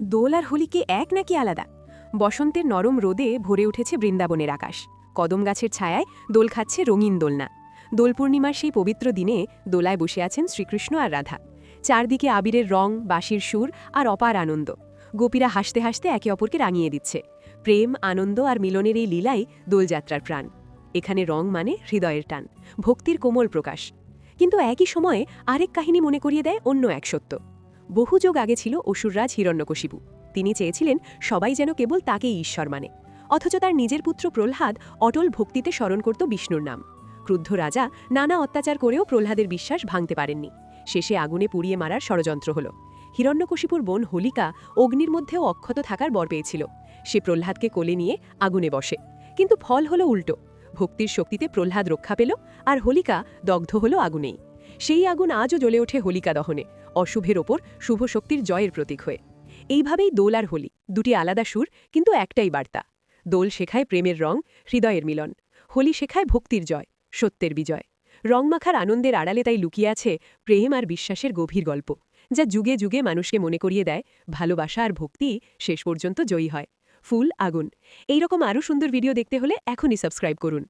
দোল আর হোলি কি এক নাকি আলাদা? বসন্তের নরম রোদে ভরে উঠেছে বৃন্দাবনের আকাশ। কদম গাছের ছায়ায় দোল খাচ্ছে রঙিন দোলনা। দোল পূর্ণিমার সেই পবিত্র দিনে দোলায় বসে আছেন শ্রীকৃষ্ণ আর রাধা। চারদিকে আবিরের রং, বাঁশির সুর আর অপার আনন্দ। গোপীরা হাসতে হাসতে একে অপরকে রাঙিয়ে দিচ্ছে। প্রেম, আনন্দ আর মিলনের এই লীলাই দোলযাত্রার প্রাণ। এখানে রং মানে হৃদয়ের টান, ভক্তির কোমল প্রকাশ। কিন্তু একই সময়ে আরেক কাহিনী মনে করিয়ে দেয় অন্য এক সত্য। বহু যুগ আগে ছিল অসুররাজ হিরণ্যকশিপু। তিনি চেয়েছিলেন সবাই যেন কেবল তাকেই ঈশ্বর মানে। অথচ তার নিজের পুত্র প্রহ্লাদ অটল ভক্তিতে স্মরণ করত বিষ্ণুর নাম। ক্রুদ্ধ রাজা নানা অত্যাচার করেও প্রহ্লাদের বিশ্বাস ভাঙতে পারেননি। শেষে আগুনে পুড়িয়ে মারার ষড়যন্ত্র হল। হিরণ্যকশিপুর বোন হোলিকা অগ্নির মধ্যেও অক্ষত থাকার বর পেয়েছিল। সে প্রহ্লাদকে কোলে নিয়ে আগুনে বসে। কিন্তু ফল হলো উল্টো। ভক্তির শক্তিতে প্রহ্লাদ রক্ষা পেল, আর হোলিকা দগ্ধ হল আগুনেই। সেই আগুন আজও জ্বলে ওঠে হোলিকা দহনে, অশুভের ওপর শুভ শক্তির জয়ের প্রতীক হয়ে। এইভাবেই দোল আর হোলি দুটি আলাদা সুর, কিন্তু একটাই বার্তা। দোল শেখায় প্রেমের রং, হৃদয়ের মিলন। হোলি শেখায় ভক্তির জয়, সত্যের বিজয়। রংমাখার আনন্দের আড়ালে তাই লুকিয়ে আছে প্রেম আর বিশ্বাসের গভীর গল্প, যা যুগে যুগে মানুষকে মনে করিয়ে দেয় ভালোবাসা আর ভক্তি শেষ পর্যন্ত জয়ী হয়। ফুল, আগুন, এইরকম আরও সুন্দর ভিডিও দেখতে হলে এখনই সাবস্ক্রাইব করুন।